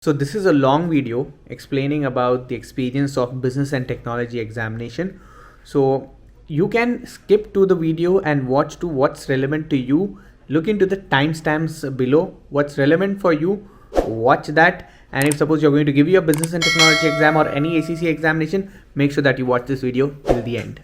So this is a long video explaining about the experience of business and technology examination. So you can skip to the video and watch to what's relevant to you. Look into the timestamps below. What's relevant for you, watch that. And if suppose you're going to give your business and technology exam or any ACC examination, make sure that you watch this video till the end.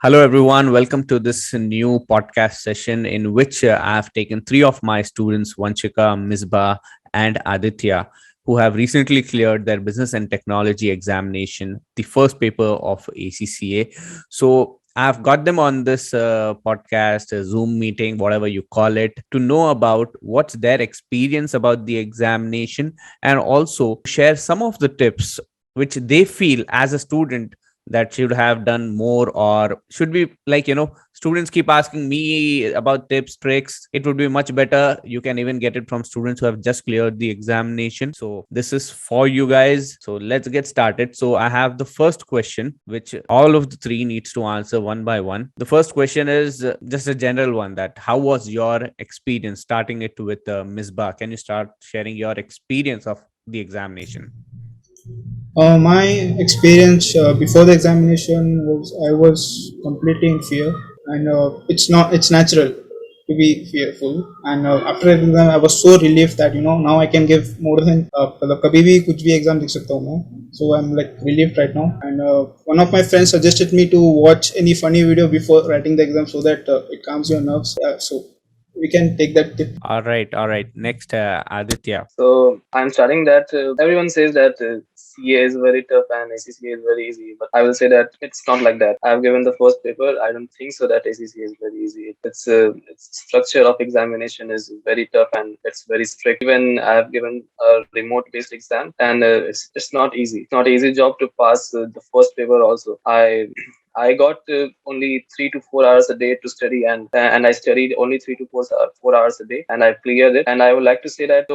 Hello, everyone. Welcome to this new podcast session in which I have taken three of my students, Vanchika, Misbah, and Aditya, who have recently cleared their business and technology examination, the first paper of ACCA. So I've got them on this podcast, a Zoom meeting, whatever you call it, to know about what's their experience about the examination and also share some of the tips which they feel as a student that should have done more, or should be like, students keep asking me about tips, tricks. It would be much better you can even get it from students who have just cleared the examination. So this is for you guys. So let's get started. So I have the first question which all of the three needs to answer one by one. The first question is just a general one, that how was your experience? Starting it with Misbah, can you start sharing your experience of the examination? My experience before the examination was I was completely in fear, and it's natural to be fearful. And after the exam, I was so relieved that now I can give more than मतलब कभी भी कुछ भी exam लिख सकता हूँ मैं. So I'm like relieved right now. And one of my friends suggested me to watch any funny video before writing the exam so that it calms your nerves. So we can take that tip. All right, next, Aditya. So I'm starting that everyone says that CA is very tough and ACCA is very easy, but I will say that it's not like that. I've given the first paper. I don't think so that ACCA is very easy. Its structure of examination is very tough and it's very strict. Even I've given a remote-based exam, and it's not easy. It's not easy job to pass the first paper. Also, I got only 3 to 4 hours a day to study, and I studied only 3 to 4 hours a day, and I cleared it. And I would like to say that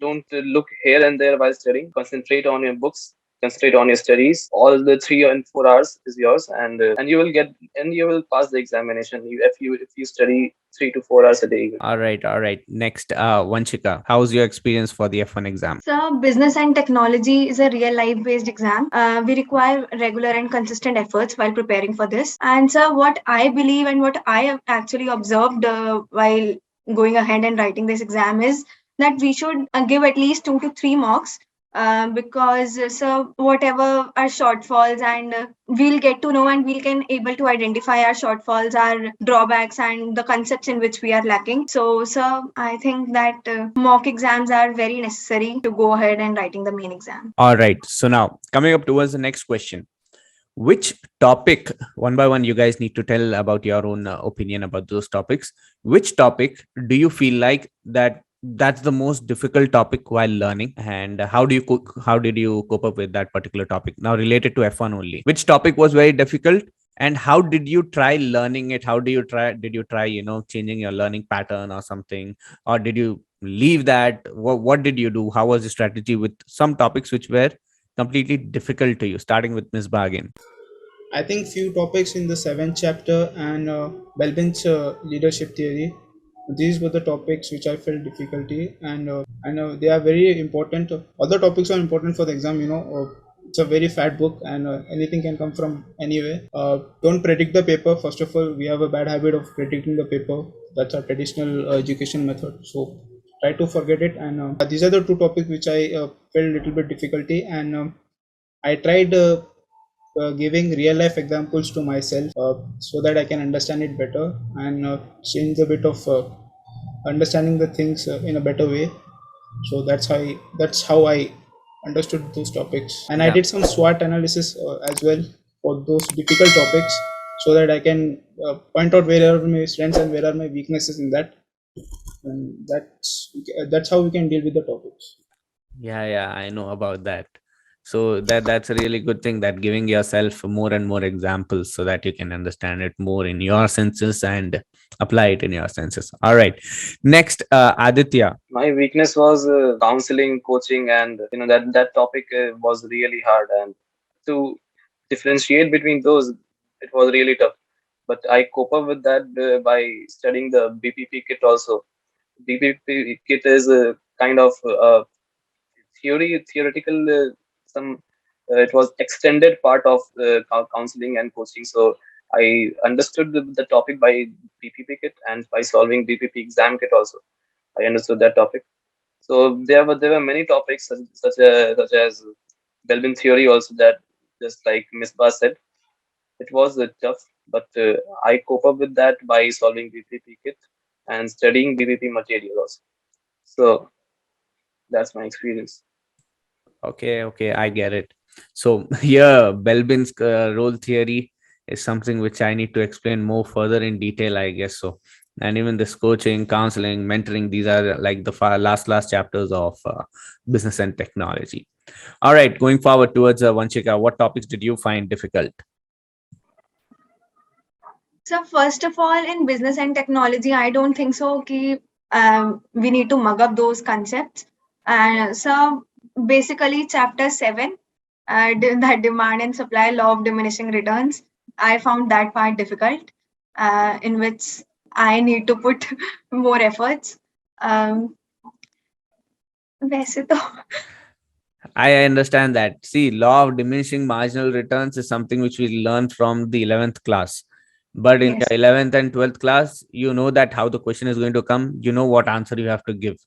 don't look here and there while studying. Concentrate on your books. Concentrate on your studies. All the 3 and 4 hours is yours, and you will pass the examination if you study 3 to 4 hours a day. All right. Next, Vanchika, how's your experience for the F1 exam? So, business and technology is a real life based exam. We require regular and consistent efforts while preparing for this. And so, what I believe and what I have actually observed while going ahead and writing this exam is that we should give at least 2 to 3 marks, because so whatever our shortfalls, and we'll get to know and we can able to identify our shortfalls, our drawbacks, and the concepts in which we are lacking. So I think that mock exams are very necessary to go ahead and writing the main exam. All right. So now coming up towards the next question. Which topic, one by one, you guys need to tell about your own opinion about those topics. Which topic do you feel like that's the most difficult topic while learning, and how did you cope up with that particular topic? Now related to F1 only. Which topic was very difficult, and how did you try learning it? How did you try, changing your learning pattern or something, or did you leave that? What did you do? How was the strategy with some topics which were completely difficult to you, starting with Miss Bargain? I think few topics in the seventh chapter and Belbin's leadership theory. These were the topics which I felt difficulty, and they are very important. Other topics are important for the exam. It's a very fat book, and anything can come from anywhere. Don't predict the paper. First of all, we have a bad habit of predicting the paper. That's our traditional education method. So try to forget it. And these are the two topics which I felt little bit difficulty, and I tried. Giving real life examples to myself so that I can understand it better and change a bit of understanding the things in a better way. So that's how I understood those topics, and I Yeah. did some SWOT analysis as well for those difficult topics so that I can point out where are my strengths and where are my weaknesses in that, and that's how we can deal with the topics. Yeah, I know about that. So that's a really good thing, that giving yourself more and more examples so that you can understand it more in your senses and apply it in your senses. All right. Next, Aditya. My weakness was counseling, coaching, and that topic was really hard. And to differentiate between those, it was really tough. But I cope up with that by studying the BPP kit also. BPP kit is kind of theoretical some it was extended part of counseling and coaching. So I understood the topic by BPP kit, and by solving BPP exam kit also I understood that topic. So there were many topics such as Belbin theory also, that just like Misbah said, it was tough, but I cope up with that by solving BPP kit and studying BPP material also. So that's my experience. Okay, I get it. So here, Belbin's role theory is something which I need to explain more further in detail, I guess so. And even this coaching, counseling, mentoring, these are like the last chapters of business and technology. All right, going forward towards Vanshika, what topics did you find difficult? So first of all, in business and technology, I don't think so. We need to mug up those concepts. So basically, chapter 7, that demand and supply law of diminishing returns, I found that part difficult, in which I need to put more efforts. Um, वैसे तो I understand that. See, law of diminishing marginal returns is something which we learned from the 11th class. But in yes, the 11th and 12th class, you know that how the question is going to come. You know what answer you have to give.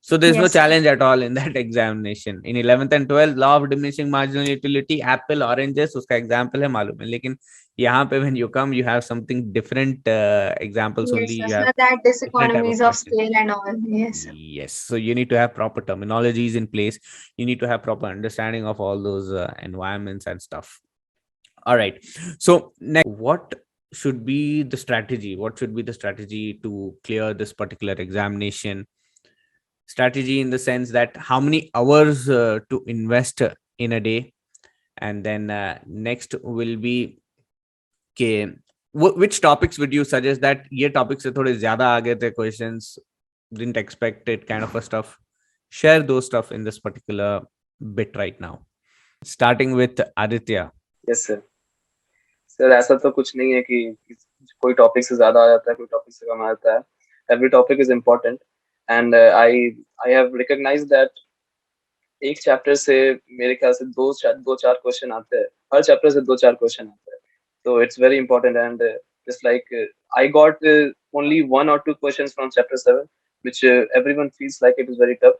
So there's no yes, challenge at all in that examination. In 11th and 12th, law of diminishing marginal utility, apple, oranges, uska example hai मालूम है. लेकिन यहाँ पे when you come, you have something different examples only. yes, You yes, have that different type of diseconomies of question. scale and all. Yes. Yes. So you need to have proper terminologies in place. You need to have proper understanding of all those environments and stuff. All right. So next, what should be the strategy? What should be the strategy to clear this particular examination? Strategy in the sense that how many hours to invest in a day, and then next will be के which topics would you suggest that ये topics से थोड़े ज्यादा आगे थे questions, didn't expect it kind of a stuff. Share those stuff in this particular bit right now, starting with Aditya. Yes sir. Sir ऐसा तो कुछ नहीं है कि कोई टॉपिक से ज्यादा आ जाता है, कोई टॉपिक से कम आ जाता है. Every topic is important, and I I have recognized that एक चैप्टर से मेरे ख्याल से दो चार क्वेश्चन आते हैं, हर चैप्टर से दो चार क्वेश्चन आते हैं. So it's very important, and just like I got only one or two questions from chapter 7, which everyone feels like it is very tough,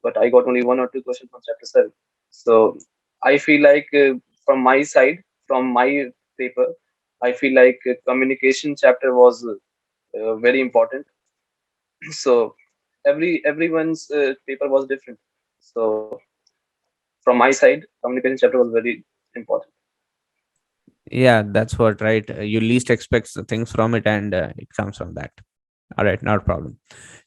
but I got only one or two questions from chapter 7. So I feel like from my side, from my paper, I feel like communication chapter was very important. So everyone's paper was different. So from my side, communication chapter was very important. Yeah, that's what, right? You least expect the things from it, and it comes from that. All right, not a problem.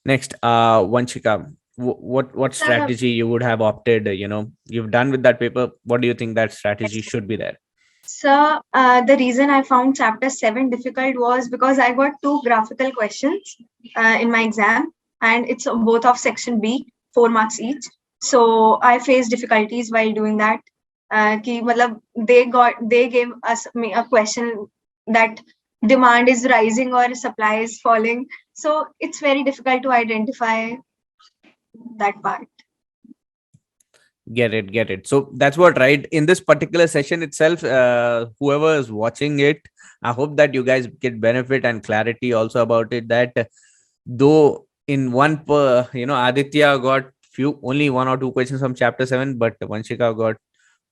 Next, Vanshika, what So, strategy you would have opted? You've done with that paper. What do you think that strategy should be there? So, the reason I found chapter 7 difficult was because I got two graphical questions in my exam, and it's both of section B, 4 marks each. So, I faced difficulties while doing that. कि मतलब they gave us a question that demand is rising or supply is falling. So, it's very difficult to identify that part. Get it. So that's what, right? In this particular session itself, whoever is watching it, I hope that you guys get benefit and clarity also about it, that though in one per Aditya got few only one or two questions from chapter 7, but Vanshika got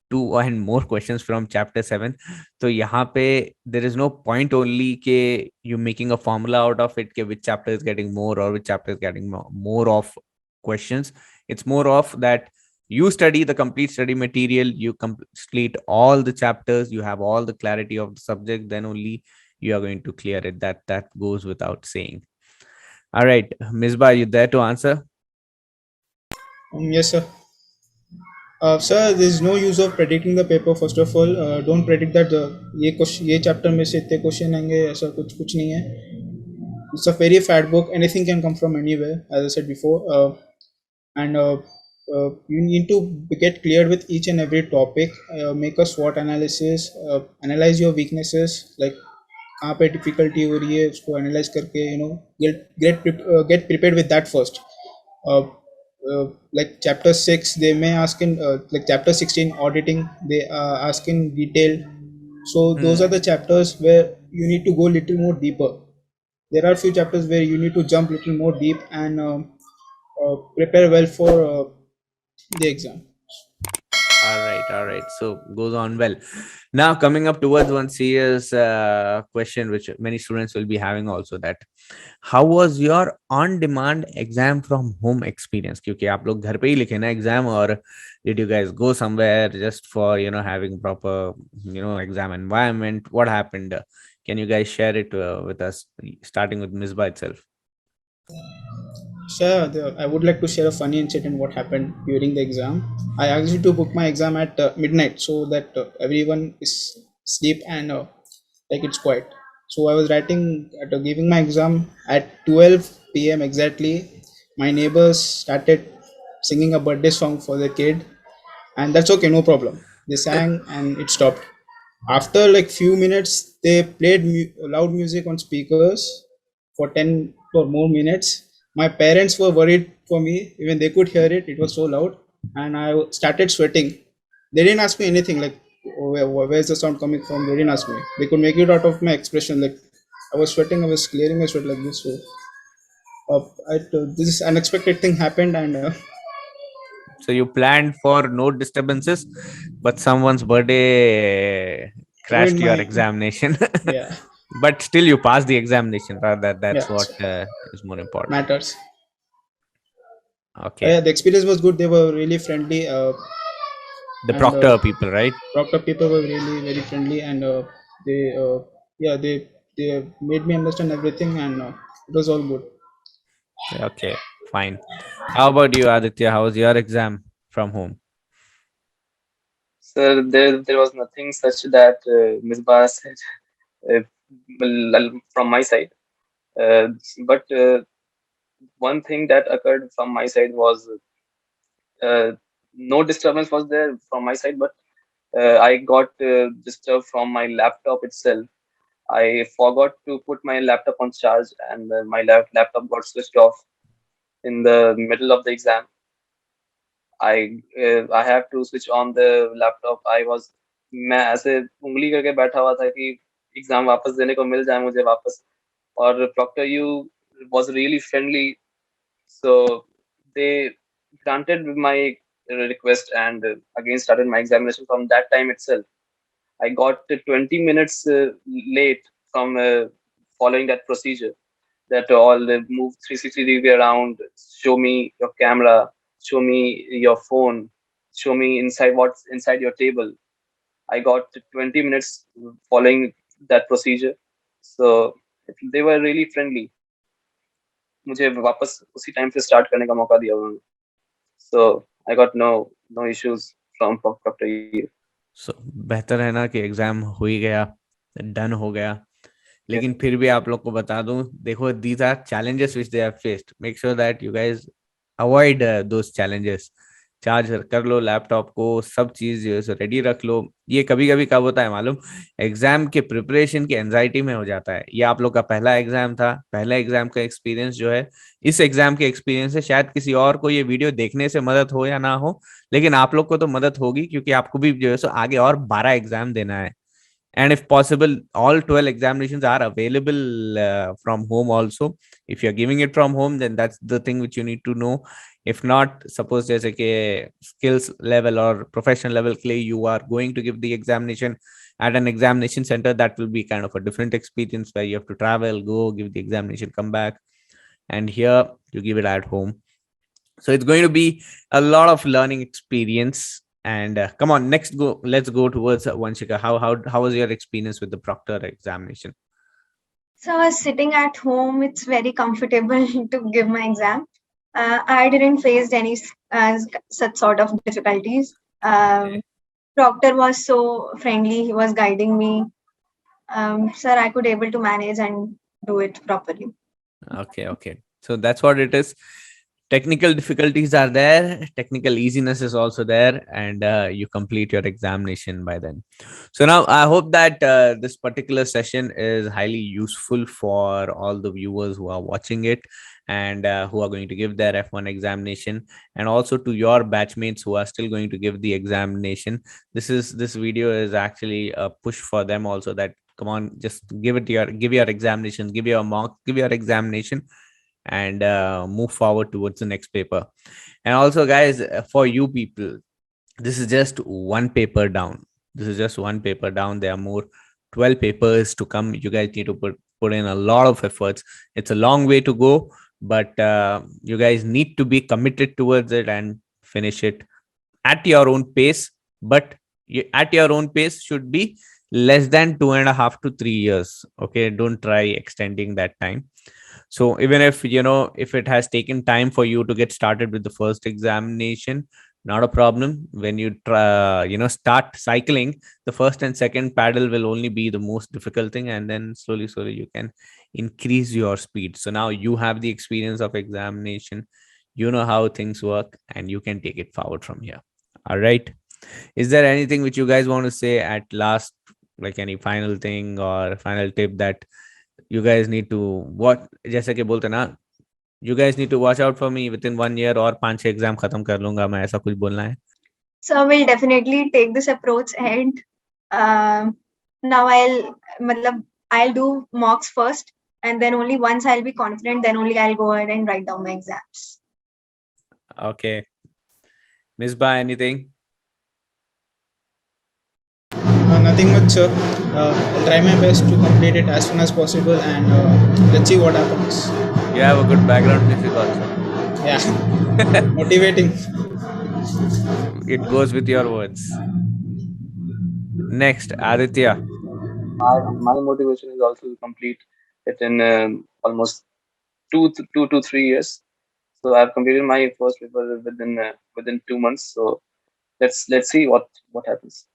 two and more questions from chapter 7. So यहाँ पे there is no point only के you making a formula out of it के which chapter is getting more or which chapter is getting more of questions. It's more of that you study the complete study material, you complete all the chapters, you have all the clarity of the subject, then only you are going to clear it. That goes without saying. All right, Misbah, you there to answer? Yes, sir. Sir, there is no use of predicting the paper. First of all, don't predict that ये chapter में से इतने question आएंगे, ऐसा कुछ नहीं है. It's a very fat book. Anything can come from anywhere, as I said before. And you need to get clear with each and every topic. Make a SWOT analysis. Analyze your weaknesses. Like कहाँ पे difficulty हो रही है, उसको analyze करके get prepared with that first. like chapter 6 they may ask in like chapter 16 auditing they ask in detail. So those are the chapters where you need to go little more deeper. There are few chapters where you need to jump little more deep and prepare well for the exam. All right. So goes on well. Now coming up towards one serious question, which many students will be having also, that how was your on demand exam from home experience? क्योंकि आप लोग घर पे ही लिखे ना exam, or did you guys go somewhere just for having proper exam environment? What happened? Can you guys share it with us, starting with Misbah itself? Sure, I would like to share a funny incident what happened during the exam. I actually to book my exam at midnight so that everyone is sleep and like it's quiet. So I was writing giving my exam at 12 p.m. exactly. My neighbors started singing a birthday song for the kid, and that's okay, no problem. They sang and it stopped. After like few minutes, they played loud music on speakers for 10 or more minutes. My parents were worried for me, even they could hear it. It was so loud, and I started sweating. They didn't ask me anything like, "Oh, where's the sound coming from?" They didn't ask me. They could make it out of my expression. Like I was sweating, I was clearing my sweat like this. So this unexpected thing happened, and So you planned for no disturbances, but someone's birthday ruined crashed your my examination. yeah But still, you passed the examination. Rather, yeah that's what so is more important. matters. Okay, Yeah, the experience was good. They were really friendly, the and proctor people, right? Proctor people were really very friendly, and they yeah they made me understand everything, and it was all good. Okay, fine. How about you, Aditya? How was your exam from home? So there was nothing such that Misbah said uh, from my side. Uh, but one thing that occurred from my side was uh, no disturbance was there from my side, but I got disturbed from my laptop itself. I forgot to put my laptop on charge, and my laptop got switched off in the middle of the exam. I have to switch on the laptop. मैं ऐसे उंगली करके बैठा हुआ था कि exam वापस देने को मिल जाए मुझे वापस. और Proctor U was really friendly, so they granted my request and again started my examination from that time itself. I got 20 minutes late from following that procedure, that all move 360 degree around, show me your camera, show me your phone, show me inside what's inside your table. I got 20 minutes following that procedure. So they were really friendly. मुझे वापस उसी time पे start करने का मौका दिया उन्होंने. So I got no issues from Dr. U. So बेहतर है ना कि एग्जाम हो ही गया, डन हो गया. Yes. लेकिन फिर भी आप लोग को बता दूं, देखो, these are challenges which they have faced. Make sure that you guys avoid those challenges. Charge कर लो लैपटॉप को, सब चीज जो है रेडी रख लो. ये कभी कभी कब होता है मालूम? एग्जाम के प्रिपरेशन की एंजाइटी में हो जाता है. ये आप लोग का पहला एग्जाम था, पहला एग्जाम का एक्सपीरियंस जो है, इस एग्जाम के एक्सपीरियंस से शायद किसी और को ये वीडियो देखने से मदद हो या ना हो, लेकिन आप लोग को तो मदद होगी, क्योंकि आपको भी जो है सो आगे और 12 एग्जाम देना है. And if possible, all 12 examinations are available from home also. If you're giving it from home, then that's the thing which you need to know. If not, suppose there's a skills level or professional level clay, you are going to give the examination at an examination center, that will be kind of a different experience where you have to travel, go give the examination, come back. And here you give it at home. So it's going to be a lot of learning experience. And come on, let's go towards Vanshika. How was your experience with the proctor examination? So I was sitting at home. It's very comfortable to give my exam. I didn't face any such sort of difficulties. Proctor was so friendly. He was guiding me. Sir, I could able to manage and do it properly. Okay. So that's what it is. technical difficulties are there, technical easiness is also there, and you complete your examination by then. So now I hope that this particular session is highly useful for all the viewers who are watching it, and who are going to give their F1 examination, and also to your batchmates who are still going to give the examination. This video is actually a push for them also, that come on, just give your examination, give your mock, give your examination, and move forward towards the next paper. And also guys, for you people, this is just one paper down. This is just one paper down. There are more 12 papers to come. You guys need to put in a lot of efforts. It's a long way to go, but you guys need to be committed towards it and finish it at your own pace. But at your own pace should be less than 2.5 to 3 years. Okay, don't try extending that time. So even if if it has taken time for you to get started with the first examination, not a problem. When you try, start cycling, the first and second paddle will only be the most difficult thing, and then slowly you can increase your speed. So now you have the experience of examination, you know how things work, and you can take it forward from here. All right, is there anything which you guys want to say at last, like any final thing or final tip that you guys need to what, जैसे कि बोलते ना, you guys need to watch out for me within 1 year, और 5-6 exam खत्म कर लूंगा मैं, ऐसा कुछ बोलना है? So we'll definitely take this approach, and now I'll do mocks first, and then only once I'll be confident, then only I'll go ahead and write down my exams. Okay, Misbah, anything? Nothing much, sir. I'll try my best to complete it as soon as possible, and let's see what happens. You have a good background music also. Yeah, motivating. It goes with your words. Next, Aditya. My motivation is also to complete it in almost 2 to 3 years. So I've completed my first paper within 2 months. So let's see what happens.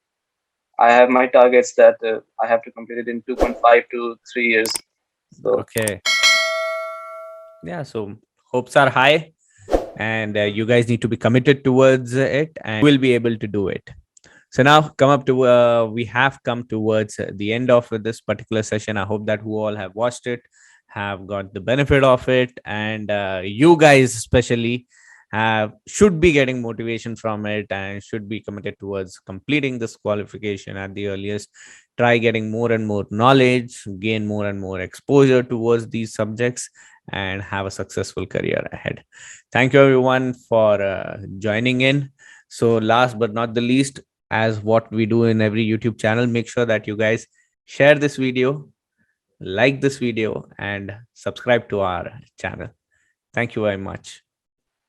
I have my targets that I have to complete it in 2.5 to 3 years. So Okay. Yeah, so hopes are high, and you guys need to be committed towards it, and will be able to do it. So now we have come towards the end of this particular session. I hope that who all have watched it have got the benefit of it, and you guys especially should be getting motivation from it and should be committed towards completing this qualification at the earliest. Try getting more and more knowledge, gain more and more exposure towards these subjects, and have a successful career ahead. Thank you everyone for joining in. So last but not the least, as what we do in every YouTube channel, make sure that you guys share this video, like this video, and subscribe to our channel. Thank you very much.